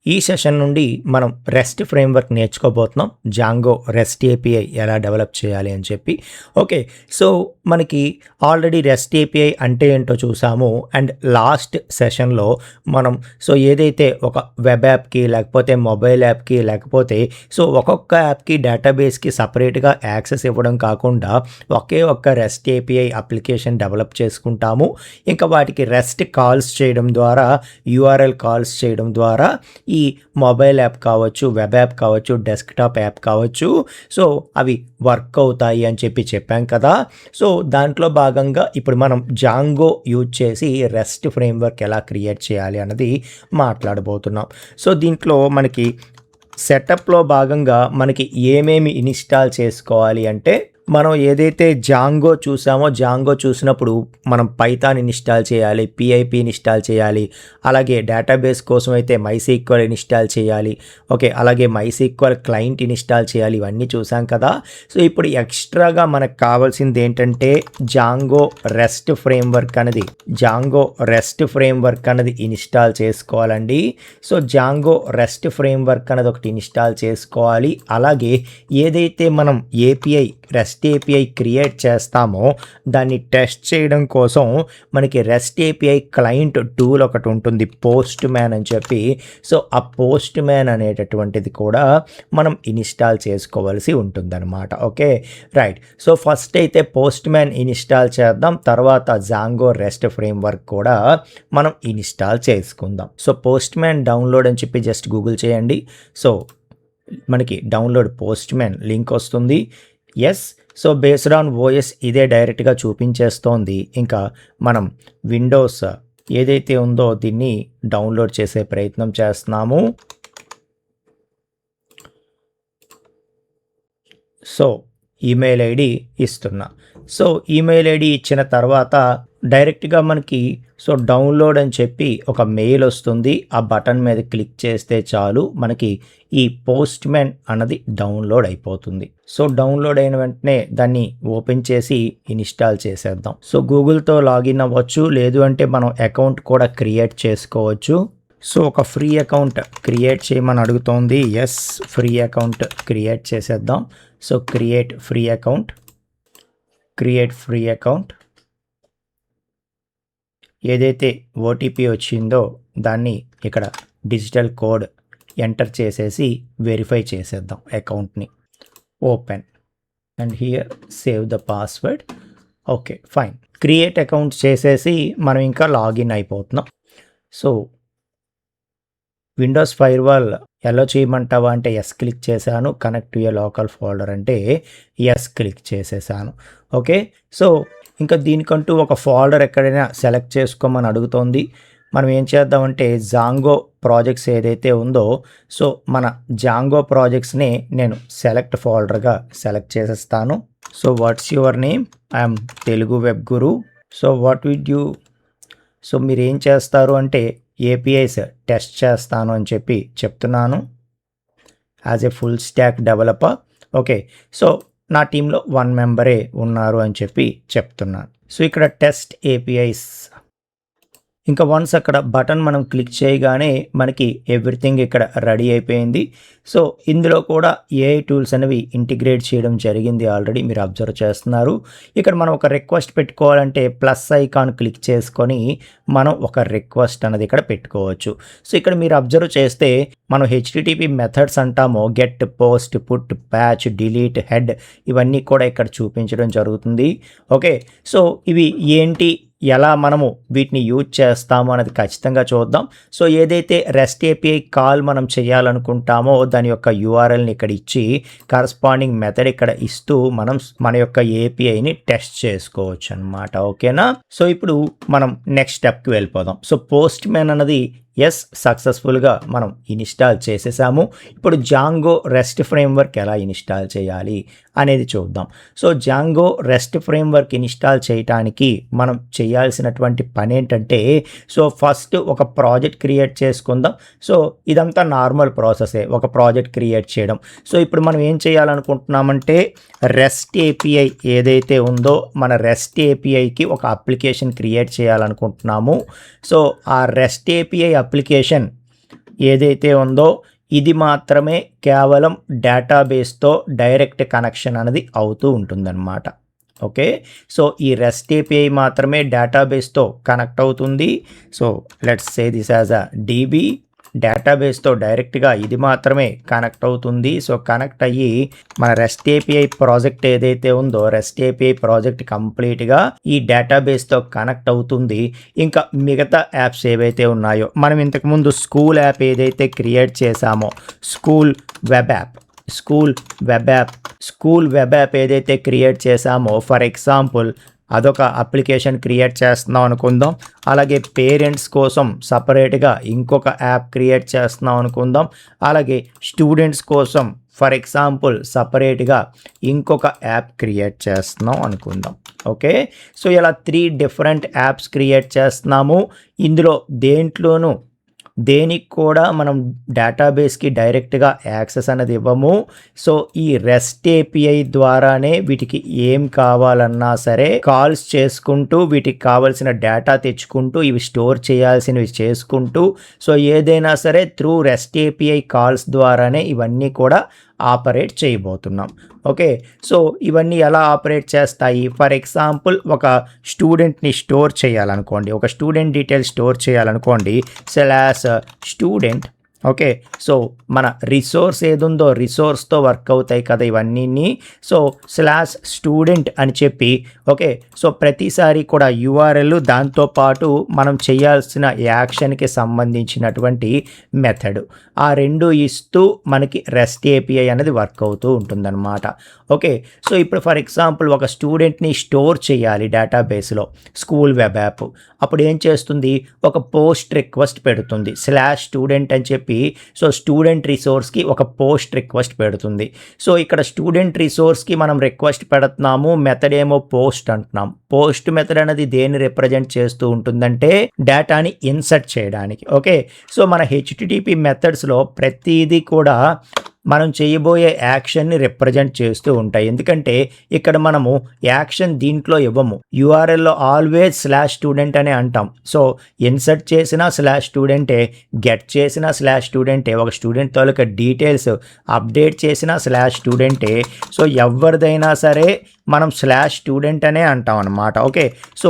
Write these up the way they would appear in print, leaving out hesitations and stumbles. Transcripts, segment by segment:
ఈ సెషన్ నుండి మనం రెస్ట్ ఫ్రేమ్వర్క్ నేర్చుకోబోతున్నాం. జాంగో రెస్ట్ ఏపీఐ ఎలా డెవలప్ చేయాలి అని చెప్పి. ఓకే, సో మనకి ఆల్రెడీ రెస్ట్ ఏపీఐ అంటే ఏంటో చూసాము. అండ్ లాస్ట్ సెషన్లో మనం ఏదైతే ఒక వెబ్ యాప్కి లేకపోతే మొబైల్ యాప్కి లేకపోతే ఒక్కొక్క యాప్కి డేటాబేస్కి సపరేట్గా యాక్సెస్ ఇవ్వడం కాకుండా ఒకే ఒక్క రెస్ట్ ఏపీఐ అప్లికేషన్ డెవలప్ చేసుకుంటాము. ఇంకా వాటికి రెస్ట్ కాల్స్ చేయడం ద్వారా, యూఆర్ఎల్ కాల్స్ చేయడం ద్వారా ఈ మొబైల్ యాప్ కావచ్చు, వెబ్ యాప్ కావచ్చు, డెస్క్టాప్ యాప్ కావచ్చు, అవి వర్క్ అవుతాయి అని చెప్పాం కదా. దాంట్లో భాగంగా ఇప్పుడు మనం జాంగో యూజ్ చేసి రెస్ట్ ఫ్రేమ్వర్క్ ఎలా క్రియేట్ చేయాలి అన్నది మాట్లాడబోతున్నాం. దీంట్లో మనకి సెటప్లో భాగంగా మనకి ఏమేమి ఇన్స్టాల్ చేసుకోవాలి అంటే, మనం ఏదైతే జాంగో చూసామో, జాంగో చూసినప్పుడు మనం పైథాన్ ఇన్స్టాల్ చేయాలి, పిఐపి ఇన్స్టాల్ చేయాలి, అలాగే డేటాబేస్ కోసం అయితే మైసీక్వెల్ ఇన్స్టాల్ చేయాలి. ఓకే, అలాగే మైసీక్వెల్ క్లయింట్ ఇన్స్టాల్ చేయాలి. ఇవన్నీ చూసాం కదా. ఇప్పుడు ఎక్స్ట్రాగా మనకు కావాల్సింది ఏంటంటే జాంగో రెస్ట్ ఫ్రేమ్వర్క్ అనేది, జాంగో రెస్ట్ ఫ్రేమ్వర్క్ అనేది ఇన్స్టాల్ చేసుకోవాలండి. జాంగో రెస్ట్ ఫ్రేమ్వర్క్ అనేది ఒకటి ఇన్స్టాల్ చేసుకోవాలి. అలాగే ఏదైతే మనం ఏపీఐ రెస్ట్ ఏపీఐ క్రియేట్ చేస్తామో దాన్ని టెస్ట్ చేయడం కోసం మనకి రెస్ట్ ఏపీఐ క్లయింట్ టూల్ ఒకటి ఉంటుంది, పోస్ట్ మ్యాన్ అని చెప్పి. ఆ పోస్ట్ మ్యాన్ అనేటటువంటిది కూడా మనం ఇన్స్టాల్ చేసుకోవాల్సి ఉంటుందన్నమాట. Okay, right. ఫస్ట్ అయితే పోస్ట్ మ్యాన్ ఇన్స్టాల్ చేద్దాం, తర్వాత జాంగో రెస్ట్ ఫ్రేమ్వర్క్ కూడా మనం ఇన్స్టాల్ చేసుకుందాం. పోస్ట్ మ్యాన్ డౌన్లోడ్ అని చెప్పి జస్ట్ గూగుల్ చేయండి. మనకి డౌన్లోడ్ పోస్ట్ మ్యాన్ లింక్ వస్తుంది. ఎస్, బేస్డ్ ఆన్ ఓఎస్ ఇదే డైరెక్ట్గా చూపించేస్తోంది. ఇంకా మనం విండోస్ ఏదైతే ఉందో దీన్ని డౌన్లోడ్ చేసే ప్రయత్నం చేస్తున్నాము. ఈమెయిల్ ఐడి ఇస్తున్నా. ఈమెయిల్ ఐడి ఇచ్చిన తర్వాత డైరెక్ట్గా మనకి డౌన్లోడ్ అని చెప్పి ఒక మెయిల్ వస్తుంది. ఆ బటన్ మీద క్లిక్ చేస్తే చాలు మనకి ఈ పోస్ట్ మ్యాన్ అన్నది డౌన్లోడ్ అయిపోతుంది. డౌన్లోడ్ అయిన వెంటనే దాన్ని ఓపెన్ చేసి ఇన్స్టాల్ చేసేద్దాం. గూగుల్తో లాగిన్ అవ్వచ్చు, లేదు అంటే మనం అకౌంట్ కూడా క్రియేట్ చేసుకోవచ్చు. ఒక ఫ్రీ అకౌంట్ క్రియేట్ చేయమని అడుగుతోంది. ఎస్, ఫ్రీ అకౌంట్ క్రియేట్ చేసేద్దాం. Create free account, create free account. ఏదైతే ఓటీపీ వచ్చిందో దాన్ని ఇక్కడ డిజిటల్ కోడ్ ఎంటర్ చేసేసి వెరిఫై చేసేద్దాం అకౌంట్ని. Open and here save the password. Okay, fine. Create account చేసేసి మనం ఇంకా లాగిన్ అయిపోతున్నాం. విండోస్ ఫైర్వాల్ ఎలా చేయమంటావా అంటే ఎస్ క్లిక్ చేశాను. Connect to A local folder అంటే ఎస్ క్లిక్ చేసేసాను. ఓకే, ఇంకా దీనికంటూ ఒక ఫోల్డర్ ఎక్కడైనా సెలెక్ట్ చేసుకోమని అడుగుతోంది. మనం ఏం చేద్దామంటే జాంగో ప్రాజెక్ట్స్ ఏదైతే ఉందో మన జాంగో ప్రాజెక్ట్స్ని నేను సెలెక్ట్ ఫోల్డర్గా సెలెక్ట్ చేసేస్తాను. What's your name? I'm Telugu web guru. What with you, మీరు ఏం చేస్తారు అంటే ఏపీఐస్ టెస్ట్ చేస్తాను అని చెప్తున్నాను as a full stack developer. Okay, నా టీంలో 1 మెంబరే ఉన్నారు అని చెప్తున్నాను. ఇక్కడ టెస్ట్ ఏపీఐస్, ఇంకా వన్స్ అక్కడ బటన్ మనం క్లిక్ చేయగానే మనకి ఎవ్రీథింగ్ ఇక్కడ రెడీ అయిపోయింది. ఇందులో కూడా ఏఐ టూల్స్ అనేవి ఇంటిగ్రేట్ చేయడం జరిగింది. ఆల్రెడీ మీరు అబ్జర్వ్ చేస్తున్నారు. ఇక్కడ మనం ఒక రిక్వెస్ట్ పెట్టుకోవాలంటే ప్లస్ ఐకాన్ క్లిక్ చేసుకొని మనం ఒక రిక్వెస్ట్ అనేది ఇక్కడ పెట్టుకోవచ్చు. ఇక్కడ మీరు అబ్జర్వ్ చేస్తే మనం హెచ్టిటిపి మెథడ్స్ అంటామో, get, post, put, patch, delete, head, ఇవన్నీ కూడా ఇక్కడ చూపించడం జరుగుతుంది. ఓకే, ఇవి ఏంటి, ఎలా మనము వీటిని యూజ్ చేస్తాము అనేది ఖచ్చితంగా చూద్దాం. ఏదైతే రెస్ట్ ఏపీఐ కాల్ మనం చేయాలనుకుంటామో దాని యొక్క యూఆర్ఎల్ని ఇక్కడ ఇచ్చి కరస్పాండింగ్ మెథడ్ ఇక్కడ ఇస్తూ మనం మన యొక్క ఏపీఐని టెస్ట్ చేసుకోవచ్చు అన్నమాట. ఓకేనా. ఇప్పుడు మనం నెక్స్ట్ స్టెప్కి వెళ్ళిపోదాం. పోస్ట్ మ్యాన్ అన్నది ఎస్ సక్సెస్ఫుల్గా మనం ఇన్స్టాల్ చేసేసాము. ఇప్పుడు జాంగో రెస్ట్ ఫ్రేమ్వర్క్ ఎలా ఇన్స్టాల్ చేయాలి అనేది చూద్దాం. జాంగో రెస్ట్ ఫ్రేమ్వర్క్ ఇన్స్టాల్ చేయడానికి మనం చేయాల్సినటువంటి పని ఏంటంటే, ఫస్ట్ ఒక ప్రాజెక్ట్ క్రియేట్ చేసుకుందాం. ఇదంతా నార్మల్ ప్రాసెసే, ఒక ప్రాజెక్ట్ క్రియేట్ చేయడం. ఇప్పుడు మనం ఏం చేయాలనుకుంటున్నామంటే రెస్ట్ ఏపీఐ ఏదైతే ఉందో మన రెస్ట్ ఏపీఐకి ఒక అప్లికేషన్ క్రియేట్ చేయాలనుకుంటున్నాము. ఆ రెస్ట్ ఏపీఐ అప్లికేషన్ ఏదైతే ఉందో ఇది మాత్రమే కేవలం డేటాబేస్తో డైరెక్ట్ కనెక్షన్ అనేది అవుతూ ఉంటుందన్నమాట. ఓకే, సో ఈ రెస్ట్ ఏపీఐ మాత్రమే డేటాబేస్తో కనెక్ట్ అవుతుంది. So let's say this as a DB. డేటాబేస్తో డైరెక్ట్గా ఇది మాత్రమే కనెక్ట్ అవుతుంది. సో కనెక్ట్ అయ్యి మన రెస్ట్ ఏపీఐ ప్రాజెక్ట్ ఏదైతే ఉందో రెస్ట్ ఏపీఐ ప్రాజెక్ట్ కంప్లీట్గా ఈ డేటాబేస్తో కనెక్ట్ అవుతుంది. ఇంకా మిగతా యాప్స్ ఏవైతే ఉన్నాయో, మనం ఇంతకుముందు స్కూల్ యాప్ ఏదైతే క్రియేట్ చేసామో, స్కూల్ వెబ్ యాప్ ఏదైతే క్రియేట్ చేసామో, ఫర్ ఎగ్జాంపుల్ అదొక అప్లికేషన్ క్రియేట్ చేస్తున్నాం అనుకుందాం. అలాగే పేరెంట్స్ కోసం సపరేట్గా ఇంకొక యాప్ క్రియేట్ చేస్తున్నాం అనుకుందాం. అలాగే స్టూడెంట్స్ కోసం ఫర్ ఎగ్జాంపుల్ సపరేట్గా ఇంకొక యాప్ క్రియేట్ చేస్తున్నాం అనుకుందాం. ఓకే, సో ఇలా 3 డిఫరెంట్ యాప్స్ క్రియేట్ చేస్తున్నాము. ఇందులో దేనికి కూడా మనం డేటాబేస్కి డైరెక్ట్గా యాక్సెస్ అనేది ఇవ్వము. సో ఈ రెస్ట్ ఏపీఐ ద్వారానే వీటికి ఏం కావాలన్నా సరే కాల్స్ చేసుకుంటూ వీటికి కావాల్సిన డేటా తెచ్చుకుంటూ ఇవి స్టోర్ చేయాల్సినవి చేసుకుంటూ, సో ఏదైనా సరే త్రూ రెస్ట్ ఏపీఐ కాల్స్ ద్వారానే ఇవన్నీ కూడా ఆపరేట్ చేయబోతున్నాం. ఓకే, సో ఇవన్నీ ఎలా ఆపరేట్ చేస్తాయి? ఫర్ ఎగ్జాంపుల్ ఒక స్టూడెంట్ని స్టోర్ చేయాలనుకోండి, ఒక స్టూడెంట్ డీటెయిల్స్ స్టోర్ చేయాలనుకోండి, /student. ఓకే, సో మన రిసోర్స్ ఏదుందో రిసోర్స్తో వర్క్ అవుతాయి కదా ఇవన్నీ. సో /student అని చెప్పి, ఓకే, సో ప్రతిసారి కూడా యూఆర్ఎల్ దాంతోపాటు మనం చేయాల్సిన యాక్షన్కి సంబంధించినటువంటి మెథడ్, ఆ 2 ఇస్తూ మనకి రెస్ట్ ఏపీఐ అనేది వర్క్ అవుతూ ఉంటుందన్నమాట. ఓకే, సో ఇప్పుడు ఫర్ ఎగ్జాంపుల్ ఒక స్టూడెంట్ని స్టోర్ చేయాలి డేటాబేస్లో, స్కూల్ వెబ్ యాప్. అప్పుడు ఏం చేస్తుంది? ఒక పోస్ట్ రిక్వెస్ట్ పెడుతుంది /student అని చెప్పి. సో స్టూడెంట్ రిసోర్స్కి ఒక పోస్ట్ రిక్వెస్ట్ పెడుతుంది. సో ఇక్కడ స్టూడెంట్ రిసోర్స్కి మనం రిక్వెస్ట్ పెడుతున్నాము, మెథడ్ ఏమో పోస్ట్ అంటున్నాం. పోస్ట్ మెథడ్ అనేది దేన్ని రిప్రజెంట్ చేస్తూ ఉంటుందంటే డేటాని ఇన్సర్ట్ చేయడానికి. ఓకే, సో మన హెచ్టిటిపి మెథడ్స్లో ప్రతిదీ కూడా మనం చేయబోయే యాక్షన్ని రిప్రజెంట్ చేస్తూ ఉంటాయి. ఎందుకంటే ఇక్కడ మనము యాక్షన్ దీంట్లో ఇవ్వము, యూఆర్ఎల్లో ఆల్వేస్ /student అనే అంటాం. సో ఇన్సర్ట్ చేసిన /student, గెట్ చేసిన /student, ఒక స్టూడెంట్ తాలూకా డీటెయిల్స్ అప్డేట్ చేసిన /student. సో ఎవరిదైనా సరే మనం /student అనే అంటాం అన్నమాట. ఓకే, సో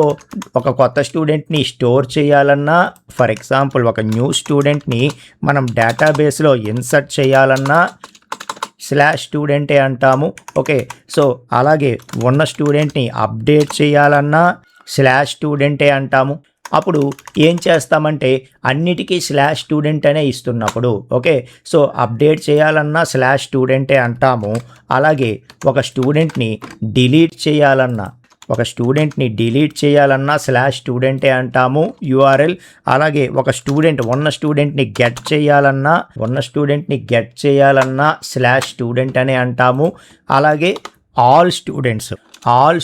ఒక కొత్త స్టూడెంట్ని స్టోర్ చేయాలన్నా, ఫర్ ఎగ్జాంపుల్ ఒక న్యూ స్టూడెంట్ని మనం డేటాబేస్లో ఇన్సర్ట్ చేయాలన్నా /student అంటాము. ఓకే, సో అలాగే ఉన్న స్టూడెంట్ని అప్డేట్ చేయాలన్నా /student అంటాము. అప్పుడు ఏం చేస్తామంటే అన్నిటికీ /student అనే ఇస్తున్నప్పుడు, ఓకే, సో అప్డేట్ చేయాలన్నా /student అంటాము. అలాగే ఒక స్టూడెంట్ని డిలీట్ చేయాలన్నా /student అంటాము యూఆర్ఎల్. అలాగే ఒక ఉన్న స్టూడెంట్ని గెట్ చేయాలన్నా /student అనే అంటాము. అలాగే ఆల్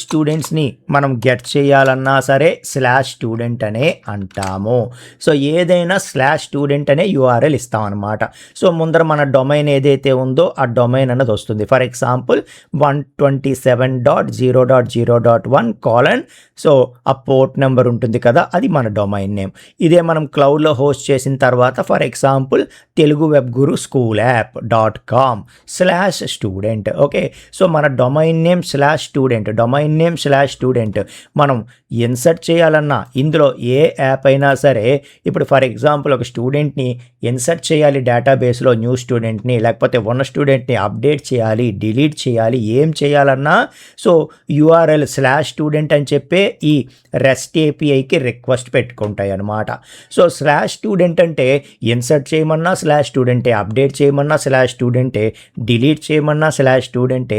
స్టూడెంట్స్ని మనం గెట్ చేయాలన్నా సరే /student అనే అంటాము. సో ఏదైనా /student అనే యూఆర్ఎల్ ఇస్తామన్నమాట. సో ముందర మన డొమైన్ ఏదైతే ఉందో ఆ డొమైన్ అన్నది వస్తుంది. ఫర్ ఎగ్జాంపుల్ 127.0.0.1 సో ఆ పోర్ట్ నెంబర్ ఉంటుంది కదా, అది మన డొమైన్ నేమ్. ఇదే మనం క్లౌడ్లో హోస్ట్ చేసిన తర్వాత for example Telugu web Guru school app .com /student. Okay, so మన డొమైన్ నేమ్ /student మనం ఇన్సర్ట్ చేయాలన్నా ఇందులో ఏ యాప్ అయినా సరే, ఇప్పుడు ఫర్ ఎగ్జాంపుల్ ఒక స్టూడెంట్ని ఇన్సర్ట్ చేయాలి డేటాబేస్లో, న్యూ స్టూడెంట్ని, లేకపోతే ఉన్న స్టూడెంట్ని అప్డేట్ చేయాలి, డిలీట్ చేయాలి, ఏం చేయాలన్నా సో యూఆర్ఎల్ /student అని చెప్పే ఈ రెస్ట్ ఏపీఐకి రిక్వెస్ట్ పెట్టుకుంటాయి అన్నమాట. సో /student అంటే ఇన్సర్ట్ చేయమన్నా /student, అప్డేట్ చేయమన్నా /student, డిలీట్ చేయమన్నా /student,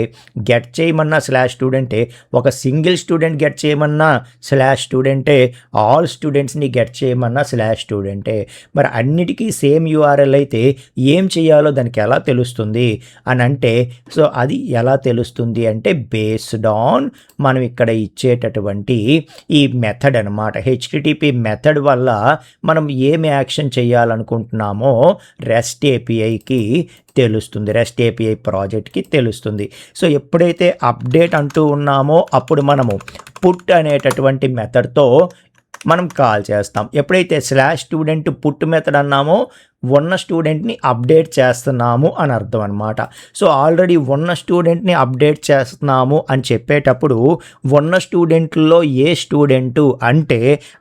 గెట్ చేయమన్నా /student, ఒక సింగిల్ స్టూడెంట్ గెట్ చేయమన్నా /student, ఆల్ స్టూడెంట్స్ని గెట్ చేయమన్నా /student. మరి అన్నిటికీ సేమ్ యూఆర్ఎల్ అయితే ఏం చేయాలో దానికి ఎలా తెలుస్తుంది అని అంటే, సో అది ఎలా తెలుస్తుంది అంటే బేస్డ్ ఆన్ మనం ఇక్కడ ఇచ్చేటటువంటి ఈ మెథడ్ అనమాట. హెచ్టిటిపి మెథడ్ వల్ల మనం ఏం యాక్షన్ చేయాలనుకుంటున్నామో రెస్ట్ ఏపీఐకి తెలుస్తుంది, రెస్ట్ ఏపీఐ ప్రాజెక్ట్కి తెలుస్తుంది. సో ఎప్పుడైతే అప్డేట్ అంటూ ఉన్నామో అప్పుడు మనము పుట్ అనేటటువంటి మెథడ్తో మనం కాల్ చేస్తాం. ఎప్పుడైతే /student పుట్ మెథడ్ అన్నామో ఉన్న స్టూడెంట్ని అప్డేట్ చేస్తున్నాము అని అర్థం అనమాట. సో ఆల్రెడీ ఉన్న స్టూడెంట్ని అప్డేట్ చేస్తున్నాము అని చెప్పేటప్పుడు ఉన్న స్టూడెంట్లో ఏ స్టూడెంటు అంటే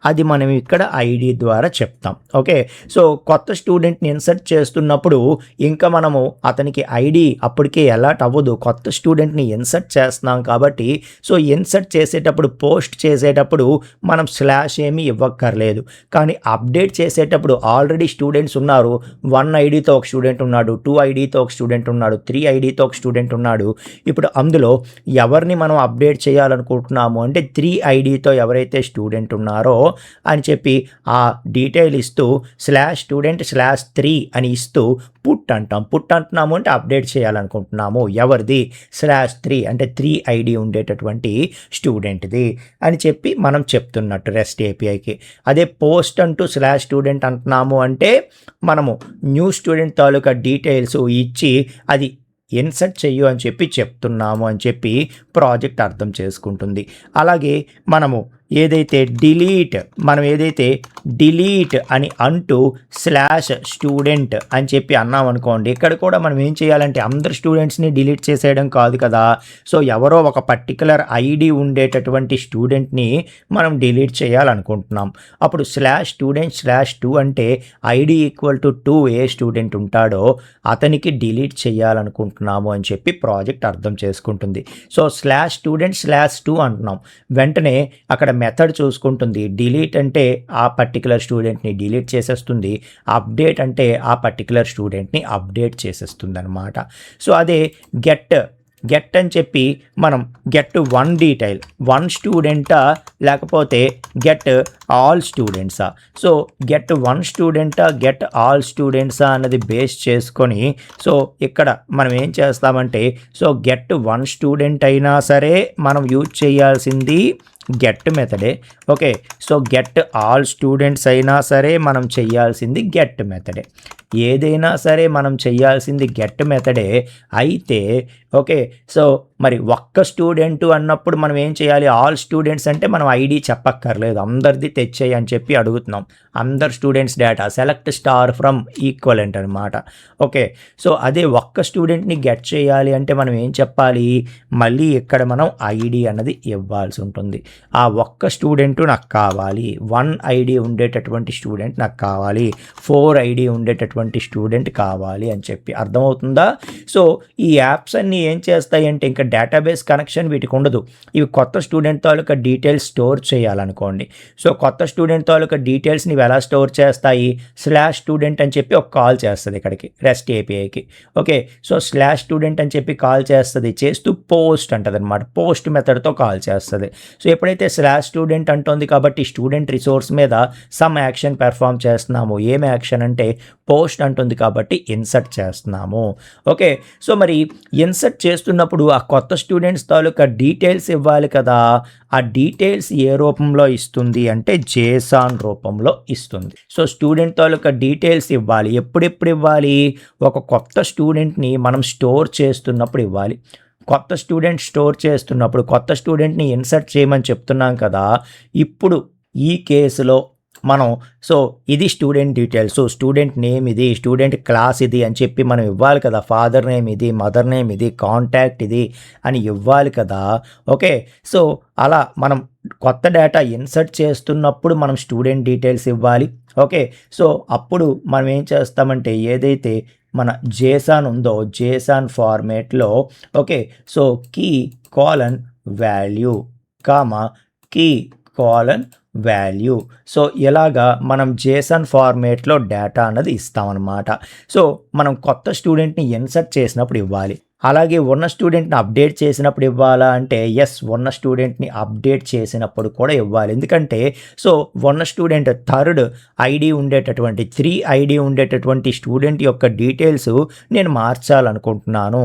అది మనం ఇక్కడ ఐడి ద్వారా చెప్తాం. ఓకే, సో కొత్త స్టూడెంట్ని ఇన్సర్ట్ చేస్తున్నప్పుడు ఇంకా మనము అతనికి ఐడి అప్పటికే అలాట్ అవ్వదు, కొత్త స్టూడెంట్ని ఇన్సర్ట్ చేస్తున్నాం కాబట్టి. సో ఇన్సర్ట్ చేసేటప్పుడు పోస్ట్ చేసేటప్పుడు మనం స్లాష్ ఏమీ ఇవ్వక్కర్లేదు. కానీ అప్డేట్ చేసేటప్పుడు ఆల్రెడీ స్టూడెంట్స్ ఉన్నారు, 1 ఐడితో ఒక స్టూడెంట్ ఉన్నాడు, 2 ఐడితో ఒక స్టూడెంట్ ఉన్నాడు, 3 ఐడితో ఒక స్టూడెంట్ ఉన్నాడు. ఇప్పుడు అందులో ఎవరిని మనం అప్డేట్ చేయాలనుకుంటున్నాము అంటే 3 ఐడితో ఎవరైతే స్టూడెంట్ ఉన్నారో అని చెప్పి ఆ డీటెయిల్ ఇస్తూ /student/3 అని ఇస్తూ పుట్ అంటాం. పుట్ అంటున్నాము అంటే అప్డేట్ చేయాలనుకుంటున్నాము ఎవరిది, /3 అంటే 3 ఐడి ఉండేటటువంటి స్టూడెంట్ది అని చెప్పి మనం చెప్తున్నట్టు రెస్ట్ ఏపీఐకి. అదే పోస్ట్ అంటూ /student అంటున్నాము అంటే మనము న్యూ స్టూడెంట్ తాలూకా డీటెయిల్స్ ఇచ్చి అది ఇన్సర్ట్ చెయ్యు అని చెప్పి చెప్తున్నాము అని చెప్పి ప్రాజెక్ట్ అర్థం చేసుకుంటుంది. అలాగే మనము ఏదైతే డిలీట్ అని అంటూ /student అని చెప్పి అన్నాం అనుకోండి, ఇక్కడ కూడా మనం ఏం చేయాలంటే అందరు స్టూడెంట్స్ని డిలీట్ చేసేయడం కాదు కదా. సో ఎవరో ఒక పర్టికులర్ ఐడి ఉండేటటువంటి స్టూడెంట్ని మనం డిలీట్ చేయాలనుకుంటున్నాం. అప్పుడు /student/2 అంటే ఐడి = 2 ఏ స్టూడెంట్ ఉంటాడో అతనికి డిలీట్ చేయాలనుకుంటున్నాము అని చెప్పి ప్రాజెక్ట్ అర్థం చేసుకుంటుంది. సో /student/2 అంటున్నాం, వెంటనే అక్కడ మెథడ్ చూసుకుంటుంది. డిలీట్ అంటే ఆ పర్టికులర్ స్టూడెంట్ని డిలీట్ చేసేస్తుంది, అప్డేట్ అంటే ఆ పర్టికులర్ స్టూడెంట్ని అప్డేట్ చేసేస్తుంది అనమాట. సో అదే గెట్ అని చెప్పి మనం గెట్ 1 డీటెయిల్ 1 స్టూడెంటా లేకపోతే గెట్ ఆల్ స్టూడెంట్సా. సో గెట్ 1 స్టూడెంటా గెట్ ఆల్ స్టూడెంట్సా అన్నది బేస్ చేసుకొని సో ఇక్కడ మనం ఏం చేస్తామంటే సో గెట్ 1 స్టూడెంట్ అయినా సరే మనం యూజ్ చేయాల్సింది గెట్ మెథడే. Okay, so get all students అయినా సరే మనం చేయాల్సింది గెట్ మెథడే. ఏదైనా సరే మనం చేయాల్సింది గెట్ మెథడే. అయితే ఓకే, సో మరి ఒక్క స్టూడెంటు అన్నప్పుడు మనం ఏం చేయాలి, ఆల్ స్టూడెంట్స్ అంటే మనం ఐడి చెప్పక్కర్లేదు, అందరిది తెచ్చేయి అని చెప్పి అడుగుతున్నాం. అందరు students data select star from equivalent అనమాట. ఓకే, సో అదే ఒక్క స్టూడెంట్ని గెట్ చేయాలి అంటే మనం ఏం చెప్పాలి, మళ్ళీ ఇక్కడ మనం ఐడి అన్నది ఇవ్వాల్సి ఉంటుంది. ఆ ఒక్క స్టూడెంటు నాకు కావాలి, 1 ఐడి ఉండేటటువంటి స్టూడెంట్ నాకు కావాలి, 4 ఐడి ఉండేటటువంటి స్టూడెంట్ కావాలి అని చెప్పి అర్థమవుతుందా. సో ఈ యాప్స్ అన్నీ ఏం చేస్తాయి అంటే ఇంకా డేటాబేస్ కనెక్షన్ వీటికి ఉండదు. ఇవి కొత్త స్టూడెంట్ తాలూకా డీటెయిల్స్ స్టోర్ చేయాలనుకోండి. సో కొత్త స్టూడెంట్ తాలూకా డీటెయిల్స్ని ఎలా స్టోర్ చేస్తాయి, /student అని చెప్పి ఒక కాల్ చేస్తుంది ఇక్కడికి రెస్ట్ ఏపీఐకి. ఓకే, సో /student అని చెప్పి కాల్ చేస్తుంది, చేస్తూ పోస్ట్ అంటుంది అనమాట, పోస్ట్ మెథడ్తో కాల్ చేస్తుంది. సో ఎప్పుడైతే /student అంటుంది కాబట్టి స్టూడెంట్ రిసోర్స్ మీద సమ్ యాక్షన్ పెర్ఫామ్ చేస్తున్నాము. ఏం యాక్షన్ అంటే పోస్ట్ అంటుంది కాబట్టి ఇన్సర్ట్ చేస్తున్నాము. ఓకే, సో మరి ఇన్సర్ట్ చేస్తున్నప్పుడు ఆ కొత్త స్టూడెంట్స్ తాలూకా డీటెయిల్స్ ఇవ్వాలి కదా. ఆ డీటెయిల్స్ ఏ రూపంలో ఇస్తుంది అంటే JSON రూపంలో ఇస్తుంది. సో స్టూడెంట్ తాలూకా డీటెయిల్స్ ఇవ్వాలి. ఎప్పుడెప్పుడు ఇవ్వాలి, ఒక కొత్త స్టూడెంట్ని మనం స్టోర్ చేస్తున్నప్పుడు ఇవ్వాలి. కొత్త స్టూడెంట్ స్టోర్ చేస్తున్నప్పుడు కొత్త స్టూడెంట్ని ఇన్సర్ట్ చేయమని చెప్తున్నాం కదా. ఇప్పుడు ఈ కేసులో మనం సో ఇది స్టూడెంట్ డీటెయిల్స్, స్టూడెంట్ నేమ్ ఇది, స్టూడెంట్ క్లాస్ ఇది అని చెప్పి మనం ఇవ్వాలి కదా. ఫాదర్ నేమ్ ఇది, మదర్ నేమ్ ఇది, కాంటాక్ట్ ఇది అని ఇవ్వాలి కదా. ఓకే, సో అలా మనం కొత్త డేటా ఇన్సర్ట్ చేస్తున్నప్పుడు మనం స్టూడెంట్ డీటెయిల్స్ ఇవ్వాలి. ఓకే, సో అప్పుడు మనం ఏం చేస్తామంటే ఏదైతే మన JSON ఉందో JSON ఫార్మేట్లో okay, so key:\value, key:\value. So ఇలాగా మనం JSON ఫార్మేట్లో డేటా అన్నది ఇస్తామన్నమాట. సో మనం కొత్త స్టూడెంట్ని ఇన్సర్ట్ చేసినప్పుడు ఇవ్వాలి. అలాగే ఉన్న స్టూడెంట్ని అప్డేట్ చేసినప్పుడు ఇవ్వాలా అంటే ఉన్న స్టూడెంట్ని అప్డేట్ చేసినప్పుడు కూడా ఇవ్వాలి. ఎందుకంటే సో ఉన్న స్టూడెంట్ 3rd ఐడి ఉండేటటువంటి 3 ఐడి ఉండేటటువంటి స్టూడెంట్ యొక్క డీటెయిల్స్ నేను మార్చాలనుకుంటున్నాను.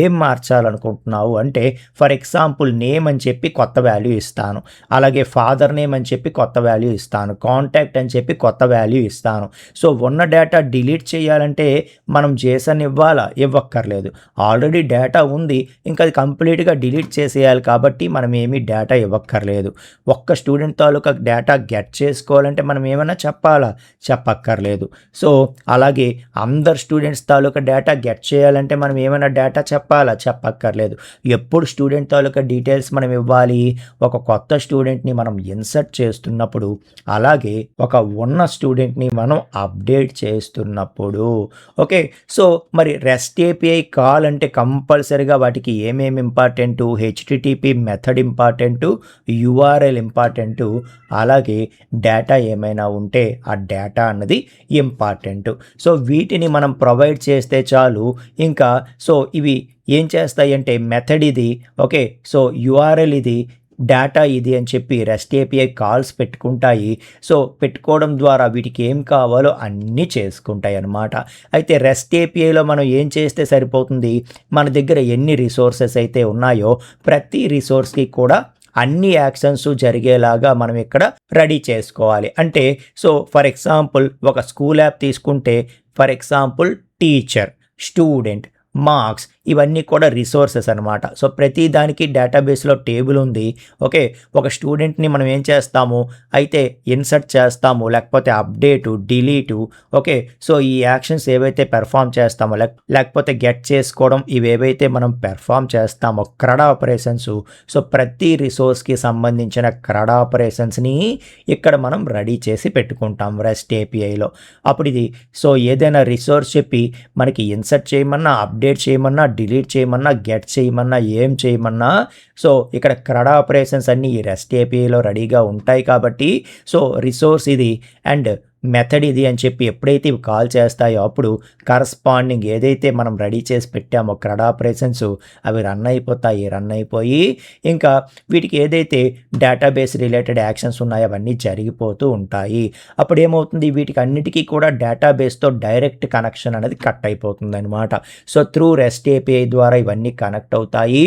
ఏం మార్చాలనుకుంటున్నావు అంటే ఫర్ ఎగ్జాంపుల్ నేమ్ అని చెప్పి కొత్త వాల్యూ ఇస్తాను, అలాగే ఫాదర్ నేమ్ అని చెప్పి కొత్త వాల్యూ ఇస్తాను, కాంటాక్ట్ అని చెప్పి కొత్త వాల్యూ ఇస్తాను. సో ఉన్న డేటా డిలీట్ చేయాలంటే మనం JSON ఇవ్వాలా, ఇవ్వక్కర్లేదు, ఆల్రెడీ ఆల్రెడీ డేటా ఉంది, ఇంకా అది కంప్లీట్గా డిలీట్ చేసేయాలి కాబట్టి మనం ఏమీ డేటా ఇవ్వక్కర్లేదు. ఒక్క స్టూడెంట్ తాలూకా డేటా గెట్ చేసుకోవాలంటే మనం ఏమైనా చెప్పాలా? చెప్పక్కర్లేదు. సో అలాగే అందరు స్టూడెంట్స్ తాలూకా డేటా గెట్ చేయాలంటే మనం ఏమైనా డేటా చెప్పాలా? చెప్పక్కర్లేదు. ఎప్పుడు స్టూడెంట్ తాలూకా డీటెయిల్స్ మనం ఇవ్వాలి? ఒక కొత్త స్టూడెంట్ని మనం ఇన్సర్ట్ చేస్తున్నప్పుడు, అలాగే ఒక ఉన్న స్టూడెంట్ని మనం అప్డేట్ చేస్తున్నప్పుడు. ఓకే, సో మరి రెస్ట్ ఏపీఐ కాల్ అంటే కంపల్సరీగా వాటికి ఏమేమి important? HTTP method important, URL important, అలాగే డేటా ఏమైనా ఉంటే ఆ డేటా అన్నది ఇంపార్టెంటు. సో వీటిని మనం ప్రొవైడ్ చేస్తే చాలు. ఇంకా సో ఇవి ఏం చేస్తాయి అంటే మెథడ్ ఇది, ఓకే, సో యూఆర్ఎల్ ఇది, డేటా ఇది అని చెప్పి రెస్ట్ ఏపీఐ కాల్స్ పెట్టుకుంటాయి. సో పెట్టుకోవడం ద్వారా వీటికి ఏం కావాలో అన్నీ చేసుకుంటాయి అన్నమాట. అయితే రెస్ట్ ఏపీఐలో మనం ఏం చేస్తే సరిపోతుంది? మన దగ్గర ఎన్ని రిసోర్సెస్ అయితే ఉన్నాయో ప్రతి రిసోర్స్కి కూడా అన్ని యాక్షన్స్ జరిగేలాగా మనం ఇక్కడ రెడీ చేసుకోవాలి. అంటే సో ఫర్ ఎగ్జాంపుల్ ఒక స్కూల్ యాప్ తీసుకుంటే, for example teacher, student, marks, ఇవన్నీ కూడా రిసోర్సెస్ అనమాట. సో ప్రతి దానికి డేటాబేస్లో టేబుల్ ఉంది. ఓకే, ఒక స్టూడెంట్ని మనం ఏం చేస్తాము అయితే ఇన్సర్ట్ చేస్తాము, లేకపోతే అప్డేటు, డిలీటు. ఓకే, సో ఈ యాక్షన్స్ ఏవైతే పెర్ఫామ్ చేస్తామో లేకపోతే గెట్ చేసుకోవడం, ఇవేవైతే మనం పెర్ఫామ్ చేస్తామో క్రడ్ ఆపరేషన్స్, సో ప్రతి రిసోర్స్కి సంబంధించిన క్రడ్ ఆపరేషన్స్ని ఇక్కడ మనం రెడీ చేసి పెట్టుకుంటాం రెస్ట్ ఏపీఐలో. అప్పుడు ఇది సో ఏదైనా రిసోర్స్ చెప్పి మనకి ఇన్సర్ట్ చేయమన్నా, అప్డేట్ చేయమన్నా, డిలీట్ చేయమన్నా, గెట్ చేయమన్నా, ఏం చేయమన్నా, సో ఇక్కడ క్రడ్ ఆపరేషన్స్ అన్నీ ఈ రెస్ట్ ఏపీఐలో రెడీగా ఉంటాయి కాబట్టి సో రిసోర్స్ ఇది అండ్ మెథడ్ ఇది అని చెప్పి ఎప్పుడైతే ఇవి కాల్ చేస్తాయో అప్పుడు కరస్పాండింగ్ ఏదైతే మనం రెడీ చేసి పెట్టామో క్రడ్ ఆపరేషన్స్ అవి రన్ అయిపోయి ఇంకా వీటికి ఏదైతే డేటాబేస్ రిలేటెడ్ యాక్షన్స్ ఉన్నాయో అవన్నీ జరిగిపోతూ ఉంటాయి. అప్పుడు ఏమవుతుంది? వీటికి అన్నిటికీ కూడా డేటాబేస్తో డైరెక్ట్ కనెక్షన్ అనేది కట్ అయిపోతుంది అనమాట. సో త్రూ రెస్ట్ ఏపీఐ ద్వారా ఇవన్నీ కనెక్ట్ అవుతాయి.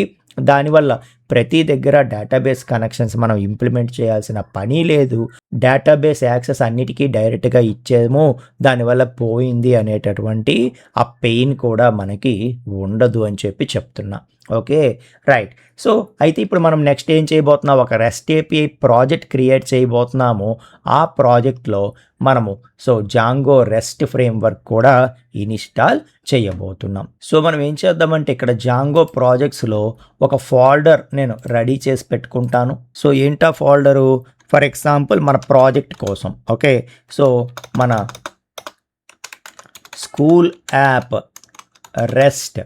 దానివల్ల ప్రతి దగ్గర డేటాబేస్ కనెక్షన్స్ మనం ఇంప్లిమెంట్ చేయాల్సిన పని లేదు. డేటాబేస్ యాక్సెస్ అన్నిటికీ డైరెక్ట్గా ఇచ్చేమో దానివల్ల పోయింది అనేటటువంటి ఆ పెయిన్ కూడా మనకి ఉండదు అని చెప్పి చెప్తున్నా. Okay, right. సో అయితే ఇప్పుడు మనం నెక్స్ట్ ఏం చేయబోతున్నాం? ఒక రెస్ట్ ఏపీఐ ప్రాజెక్ట్ క్రియేట్ చేయబోతున్నాము. ఆ ప్రాజెక్ట్లో మనము సో జాంగో రెస్ట్ ఫ్రేమ్వర్క్ కూడా ఇన్స్టాల్ చేయబోతున్నాం. సో మనం ఏం చేద్దామంటే ఇక్కడ జాంగో ప్రాజెక్ట్స్లో ఒక ఫోల్డర్ నేను రెడీ చేసి పెట్టుకుంటాను. సో ఏంటా ఫోల్డరు? ఫర్ ఎగ్జాంపుల్ మన ప్రాజెక్ట్ కోసం, ఓకే, సో మన school app rest,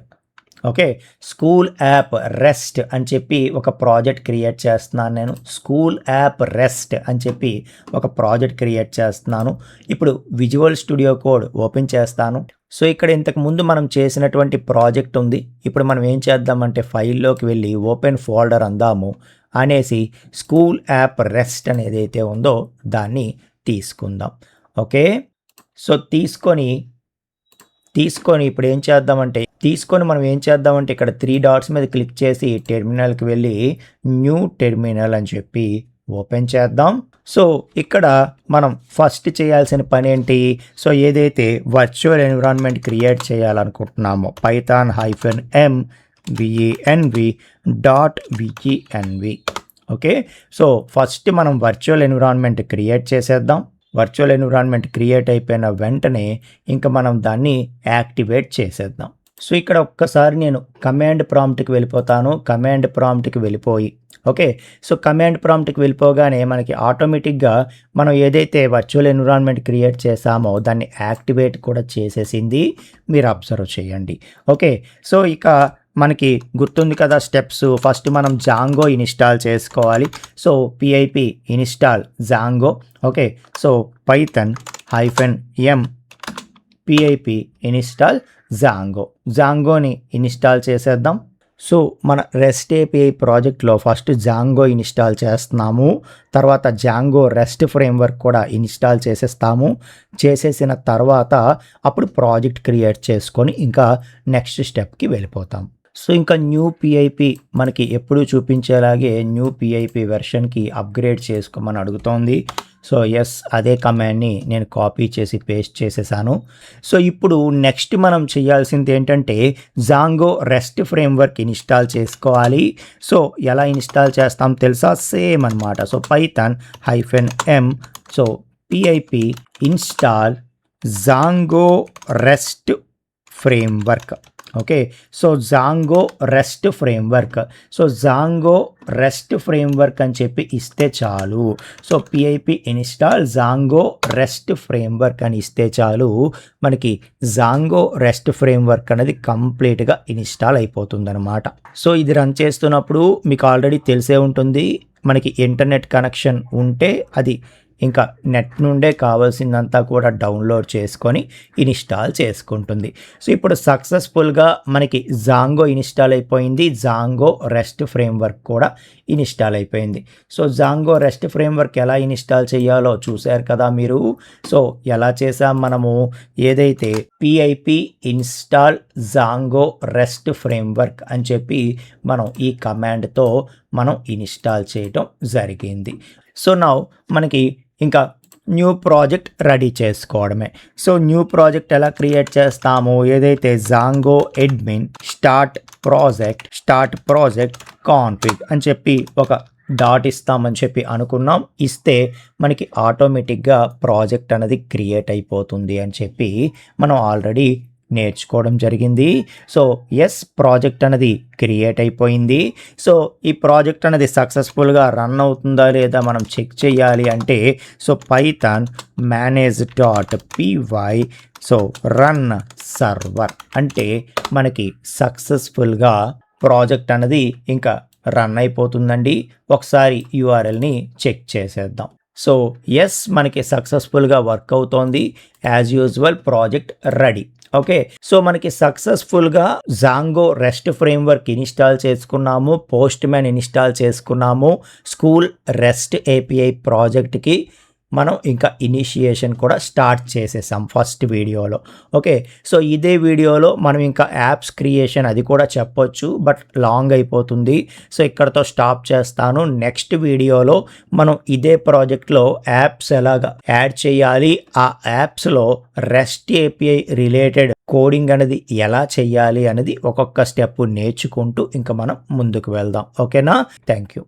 okay, school app rest అని చెప్పి ఒక ప్రాజెక్ట్ క్రియేట్ చేస్తున్నాను నేను. స్కూల్ యాప్ రెస్ట్ అని చెప్పి ఒక ప్రాజెక్ట్ క్రియేట్ చేస్తున్నాను. ఇప్పుడు విజువల్ స్టూడియో కోడ్ ఓపెన్ చేస్తాను. సో ఇక్కడ ఇంతకుముందు మనం చేసినటువంటి ప్రాజెక్ట్ ఉంది. ఇప్పుడు మనం ఏం చేద్దామంటే ఫైల్లోకి వెళ్ళి ఓపెన్ ఫోల్డర్ అందాము అనేసి స్కూల్ యాప్ రెస్ట్ అనేది అయితే ఉందో దాన్ని తీసుకుందాం. ఓకే, సో తీసుకొని ఇప్పుడు ఏం చేద్దామంటే మనం ఏం చేద్దామంటే ఇక్కడ 3 డాట్స్ మీద క్లిక్ చేసి టెర్మినల్కి వెళ్ళి న్యూ టెర్మినల్ అని చెప్పి ఓపెన్ చేద్దాం. సో ఇక్కడ మనం ఫస్ట్ చేయాల్సిన పని ఏంటి? సో ఏదైతే వర్చువల్ ఎన్విరాన్మెంట్ క్రియేట్ చేయాలనుకుంటున్నామో python-mvenv.venv. ఓకే, సో ఫస్ట్ మనం వర్చువల్ ఎన్విరాన్మెంట్ క్రియేట్ చేసేద్దాం. వర్చువల్ ఎన్విరాన్మెంట్ క్రియేట్ అయిపోయిన వెంటనే ఇంకా మనం దాన్ని యాక్టివేట్ చేసేద్దాం. సో ఇక్కడ ఒక్కసారి నేను కమాండ్ ప్రాంప్ట్కి వెళ్ళిపోతాను. కమాండ్ ప్రాంప్ట్కి వెళ్ళిపోయి, ఓకే, సో కమాండ్ ప్రాంప్ట్కి వెళ్ళిపోగానే మనకి ఆటోమేటిక్గా మనం ఏదైతే వర్చువల్ ఎన్విరాన్మెంట్ క్రియేట్ చేసామో దాన్ని యాక్టివేట్ కూడా చేసేసింది. మీరు అబ్జర్వ్ చేయండి. ఓకే, సో ఇక మనకి గుర్తుంది కదా స్టెప్స్. ఫస్ట్ మనం జాంగో ఇన్స్టాల్ చేసుకోవాలి. So pip install Django. Okay, so python-m pip install జాంగోని ఇన్స్టాల్ చేసేద్దాం. సో మన రెస్ట్ ఏపీఐ ప్రాజెక్ట్లో ఫస్ట్ జాంగో ఇన్స్టాల్ చేస్తున్నాము. తర్వాత జాంగో రెస్ట్ ఫ్రేమ్వర్క్ కూడా ఇన్స్టాల్ చేసేస్తాము. చేసేసిన తర్వాత అప్పుడు ప్రాజెక్ట్ క్రియేట్ చేసుకొని ఇంకా నెక్స్ట్ స్టెప్కి వెళ్ళిపోతాం. సో ఇంకా న్యూ పిఐపి మనకి ఎప్పుడు చూపించేలాగే న్యూ పిఐపి వెర్షన్కి అప్గ్రేడ్ చేసుకోమని అడుగుతోంది. సో ఎస్, అదే కమాండ్ని నేను కాపీ చేసి పేస్ట్ చేసేసాను. సో ఇప్పుడు నెక్స్ట్ మనం చేయాల్సింది ఏంటంటే జాంగో రెస్ట్ ఫ్రేమ్వర్క్ ఇన్స్టాల్ చేసుకోవాలి. సో ఎలా ఇన్స్టాల్ చేస్తాం తెలుసా? సేమ్ అనమాట. So Python -m so PIP install Django REST framework. Okay, so Django REST framework. So Django REST framework అని చెప్పి ఇస్తే చాలు. So PIP install Django REST framework అని ఇస్తే చాలు, మనకి జాంగో రెస్ట్ ఫ్రేమ్వర్క్ అనేది కంప్లీట్గా ఇన్స్టాల్ అయిపోతుంది అనమాట. సో ఇది రన్ చేస్తున్నప్పుడు మీకు ఆల్రెడీ తెలిసే ఉంటుంది, మనకి ఇంటర్నెట్ కనెక్షన్ ఉంటే అది ఇంకా నెట్ నుండే కావాల్సిందంతా కూడా డౌన్లోడ్ చేసుకొని ఇన్స్టాల్ చేసుకుంటుంది. సో ఇప్పుడు సక్సెస్ఫుల్గా మనకి జాంగో ఇన్స్టాల్ అయిపోయింది, జాంగో రెస్ట్ ఫ్రేమ్వర్క్ కూడా ఇన్స్టాల్ అయిపోయింది. సో జాంగో రెస్ట్ ఫ్రేమ్వర్క్ ఎలా ఇన్స్టాల్ చేయాలో చూశారు కదా మీరు. సో ఎలా చేసాం మనము, ఏదైతే PIP install Django REST framework అని చెప్పి మనం ఈ కమాండ్తో మనం ఇన్స్టాల్ చేయటం జరిగింది. సో నౌ మనకి ఇంకా న్యూ ప్రాజెక్ట్ రెడీ చేసుకోవడమే. సో న్యూ ప్రాజెక్ట్ ఎలా క్రియేట్ చేస్తాము, ఏదైతే Django admin start project config అని చెప్పి ఒక డాట్ ఇస్తామని చెప్పి అనుకున్నాం. ఇస్తే మనకి ఆటోమేటిక్గా ప్రాజెక్ట్ అనేది క్రియేట్ అయిపోతుంది అని చెప్పి మనం ఆల్రెడీ నేర్చుకోవడం జరిగింది. సో ఎస్, ప్రాజెక్ట్ అనేది క్రియేట్ అయిపోయింది. సో ఈ ప్రాజెక్ట్ అనేది సక్సెస్ఫుల్గా రన్ అవుతుందా లేదా మనం చెక్ చేయాలి అంటే so Python manage.py so run server అంటే మనకి సక్సెస్ఫుల్గా ప్రాజెక్ట్ అనేది ఇంకా రన్ అయిపోతుందండి. ఒకసారి యూఆర్ఎల్ని చెక్ చేసేద్దాం. సో ఎస్, మనకి సక్సెస్ఫుల్గా వర్క్ అవుతోంది. As usual project ready. Okay, so మనకి సక్సెస్ఫుల్గా జాంగో రెస్ట్ ఫ్రేమ్వర్క్ ఇన్స్టాల్ చేసుకున్నాము, పోస్ట్ మ్యాన్ ఇన్స్టాల్ చేసుకున్నాము, స్కూల్ రెస్ట్ ఏపీఐ ప్రాజెక్ట్కి మనం ఇంకా ఇనిషియేషన్ కూడా స్టార్ట్ చేసేసాం ఫస్ట్ వీడియోలో. ఓకే, సో ఇదే వీడియోలో మనం ఇంకా యాప్స్ క్రియేషన్ అది కూడా చెప్పొచ్చు, బట్ లాంగ్ అయిపోతుంది. సో ఇక్కడతో స్టాప్ చేస్తాను. నెక్స్ట్ వీడియోలో మనం ఇదే ప్రాజెక్ట్లో యాప్స్ ఎలాగా యాడ్ చేయాలి, ఆ యాప్స్లో రెస్ట్ ఏపీఐ రిలేటెడ్ కోడింగ్ అనేది ఎలా చేయాలి అనేది ఒక్కొక్క స్టెప్ నేర్చుకుంటూ ఇంకా మనం ముందుకు వెళ్దాం. ఓకేనా? Thank you.